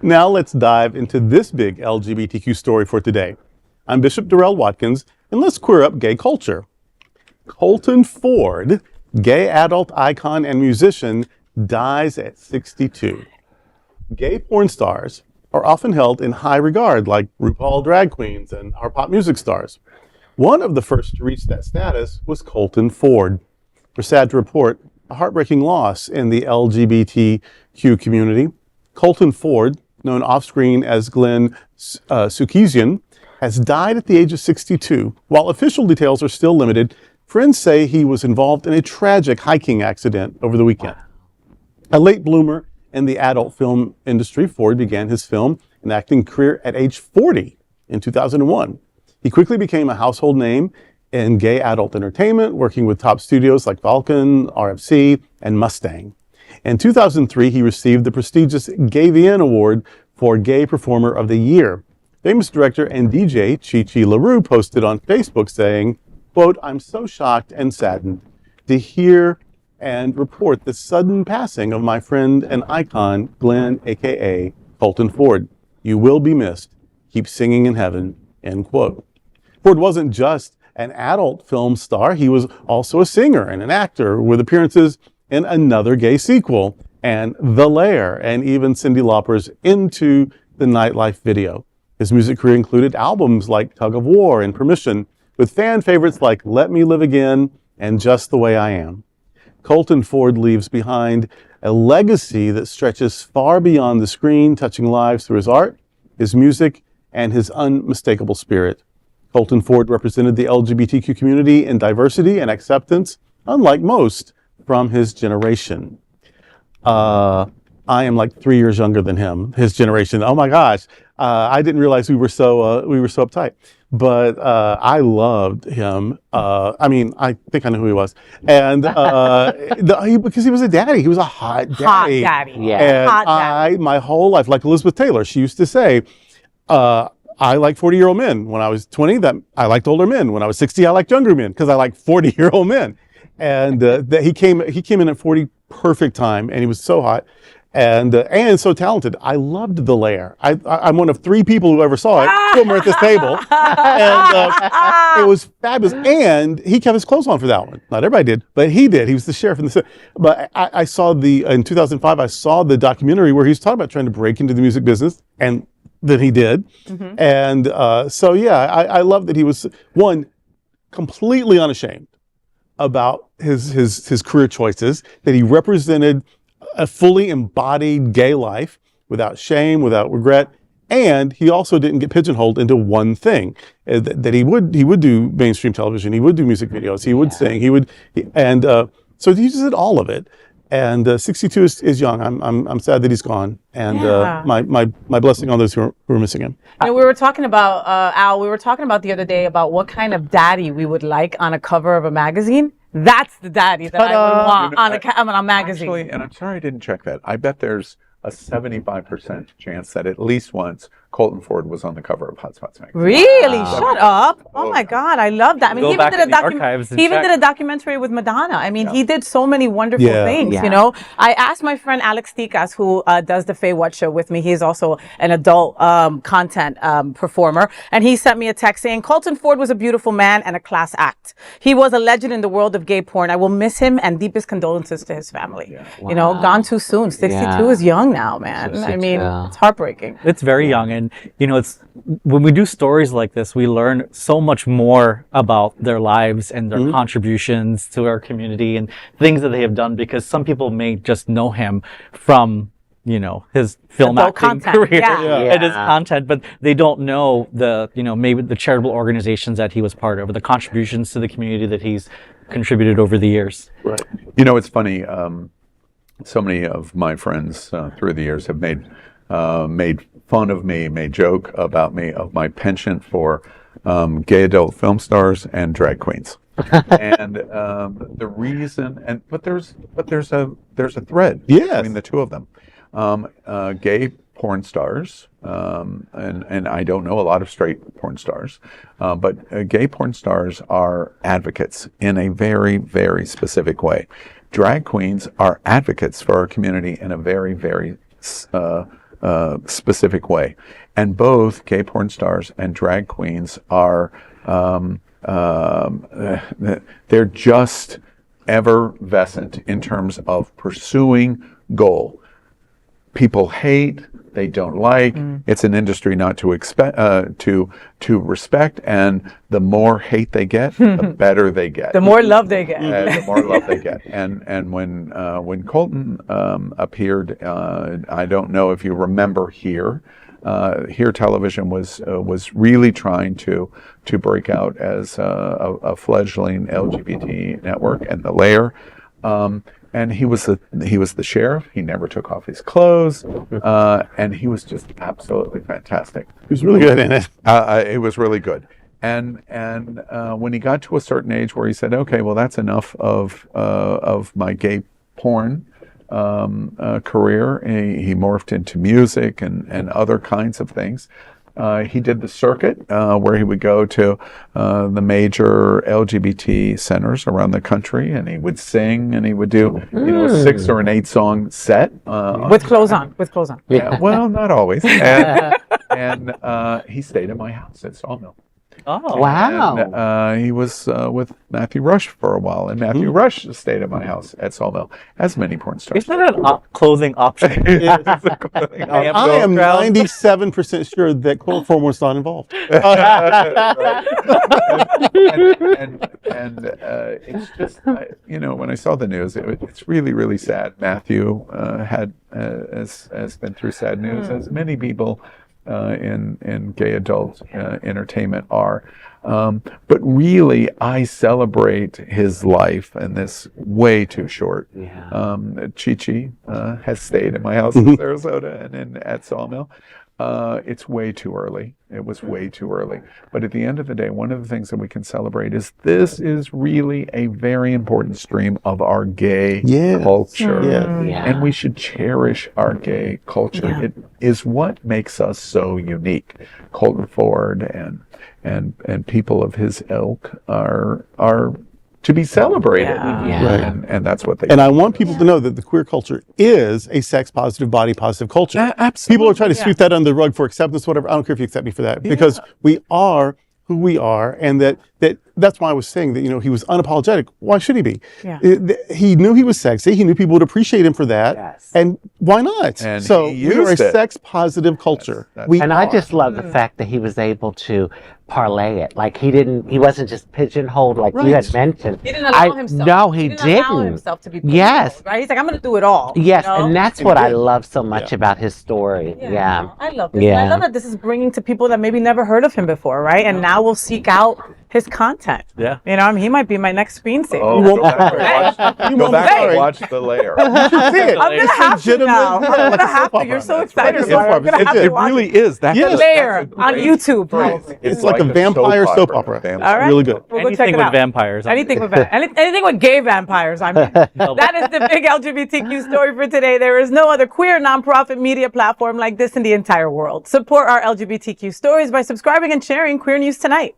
Now let's dive into this big LGBTQ story for today. I'm Bishop Darrell Watkins, and let's queer up gay culture. Colton Ford, gay adult icon and musician, dies at 62. Gay porn stars are often held in high regard, like RuPaul drag queens and our pop music stars. One of the first to reach that status was Colton Ford. We're sad to report a heartbreaking loss in the LGBTQ community. Colton Ford, known off-screen as Glenn Sukezian, has died at the age of 62. While official details are still limited, friends say he was involved in a tragic hiking accident over the weekend. A late bloomer in the adult film industry, Ford began his film and acting career at age 40 in 2001. He quickly became a household name in gay adult entertainment, working with top studios like Falcon, RFC, and Mustang. In 2003, he received the prestigious GayVN Award for Gay Performer of the Year. Famous director and DJ Chi Chi LaRue posted on Facebook saying, quote, "I'm so shocked and saddened to hear and report the sudden passing of my friend and icon, Glenn, aka Colton Ford. You will be missed. Keep singing in heaven," end quote. Ford wasn't just an adult film star, he was also a singer and an actor with appearances in another gay sequel, and The Lair, and even Cyndi Lauper's Into the Nightlife video. His music career included albums like Tug of War and Permission, with fan favorites like Let Me Live Again and Just the Way I Am. Colton Ford leaves behind a legacy that stretches far beyond the screen, touching lives through his art, his music, and his unmistakable spirit. Colton Ford represented the LGBTQ community in diversity and acceptance, unlike most from his generation. I am like 3 years younger than him, his generation. Oh my gosh, I didn't realize we were so uptight. But I loved him. I think I know who he was, and because he was a daddy, he was a hot daddy. Hot daddy, yeah. And hot daddy. my whole life, like Elizabeth Taylor, she used to say, I like 40-year-old men. When I was 20, that I liked older men. When I was 60, I liked younger men because I like 40-year-old men. And that he came in at 40, perfect time, and he was so hot and so talented. I loved The Lair. I'm one of 3 people who ever saw it. Filmer at this table, and it was fabulous. And he kept his clothes on for that one. Not everybody did, but he did. He was the sheriff in the city. But I saw in 2005. I saw the documentary where he was talking about trying to break into the music business, and that he did. Mm-hmm. And I love that he was, one, completely unashamed about his career choices, that he represented a fully embodied gay life without shame, without regret, and he also didn't get pigeonholed into one thing. That he would do mainstream television, he would do music videos, he would sing, so he just did all of it. And 62 is young. I'm sad that he's gone, and my blessing on those who are missing him. And we were talking about Al. We were talking about the other day about what kind of daddy we would like on a cover of a magazine. That's the daddy that I would want on a magazine. Actually, and I'm sorry I didn't check that. I bet there's a 75% chance that at least once Colton Ford was on the cover of Hot Spots magazine. Really? Wow. Shut up. Oh my God, I love that. I mean, he even did a documentary with Madonna. I mean, he did so many wonderful things, you know. I asked my friend Alex Tikas, who does the Faye What Show with me. He's also an adult content performer. And he sent me a text saying, Colton Ford was a beautiful man and a class act. He was a legend in the world of gay porn. I will miss him, and deepest condolences to his family. Yeah. Wow. You know, gone too soon. 62 is young now, man. I mean, it's heartbreaking. It's very young. And, you know, it's when we do stories like this, we learn so much more about their lives and their contributions to our community and things that they have done, because some people may just know him from, you know, his film acting career and his content, but they don't know maybe the charitable organizations that he was part of, or the contributions to the community that he's contributed over the years. Right. You know, it's funny. So many of my friends through the years have made fun of me, made joke about me of my penchant for gay adult film stars and drag queens. And the reason, but there's a thread between the two of them. Gay porn stars, and I don't know a lot of straight porn stars, but gay porn stars are advocates in a very, very specific way. Drag queens are advocates for our community in a very, very specific way. And both gay porn stars and drag queens are, they're just effervescent in terms of pursuing goal. People hate, they don't like. It's an industry not to expect, to respect, and the more hate they get, the better they get. The more love they get. The more love they get. And when Colton appeared, I don't know if you remember Here. Here Television was really trying to break out as a fledgling LGBT network, and The Lair. And he was the sheriff. He never took off his clothes, and he was just absolutely fantastic. He was really good in it. It was really good. And when he got to a certain age where he said, "Okay, well, that's enough of my gay porn career," he morphed into music and other kinds of things. He did the circuit where he would go to the major LGBT centers around the country, and he would sing, and he would do a 6 or an 8 song set with clothes on. With clothes on. Yeah, well, not always. And he stayed at my house at Sawmill. Oh, wow. And, he was with Matthew Rush for a while, and Matthew Rush stayed at my house at Sawmill, as many porn stars. Isn't that a clothing option? I am 97% sure that chloroform was not involved. and it's just, when I saw the news, it's really, really sad. Matthew has been through sad news, as many people in gay adult entertainment are. But really, I celebrate his life, and this way too short. Yeah. Chi-Chi has stayed at my house in Sarasota and at Sawmill. It's way too early. It was way too early. But at the end of the day, one of the things that we can celebrate is this is really a very important stream of our gay culture. Yeah. And we should cherish our gay culture. Yeah. It is what makes us so unique. Colton Ford and people of his ilk are to be celebrated. Yeah. Right. And that's what they And I want people to know that the queer culture is a sex-positive, body-positive culture. Absolutely. People are trying to sweep that under the rug for acceptance, whatever. I don't care if you accept me for that, because we are who we are, and that's why I was saying that, he was unapologetic. Why should he be? Yeah. He knew he was sexy. He knew people would appreciate him for that. Yes. And why not? And so he we are a used it. sex-positive culture. And I just love the fact that he was able to parlay it. Like he wasn't just pigeonholed like you had mentioned. He didn't allow himself. No, he didn't allow didn't. himself to be Yes. right? He's like, I'm going to do it all. Yes, you know? and that's what I love so much about his story. Yeah. I love this. Yeah. And I love that this is bringing to people that maybe never heard of him before, right? And now we'll seek out his content. Yeah. He might be my next screensaver. Oh, go back and watch The Lair. I'm going to have to now. I'm going to have to. opera. You're so That's excited. right. So I'm going to have to It watch really is. The Lair on YouTube. Probably. It's like a vampire soap opera. All right. Really good. We'll go check Anything it with out. vampires. Anything with anything with gay vampires. I mean, that is the big LGBTQ story for today. There is no other queer nonprofit media platform like this in the entire world. Support our LGBTQ stories by subscribing and sharing Queer News Tonight.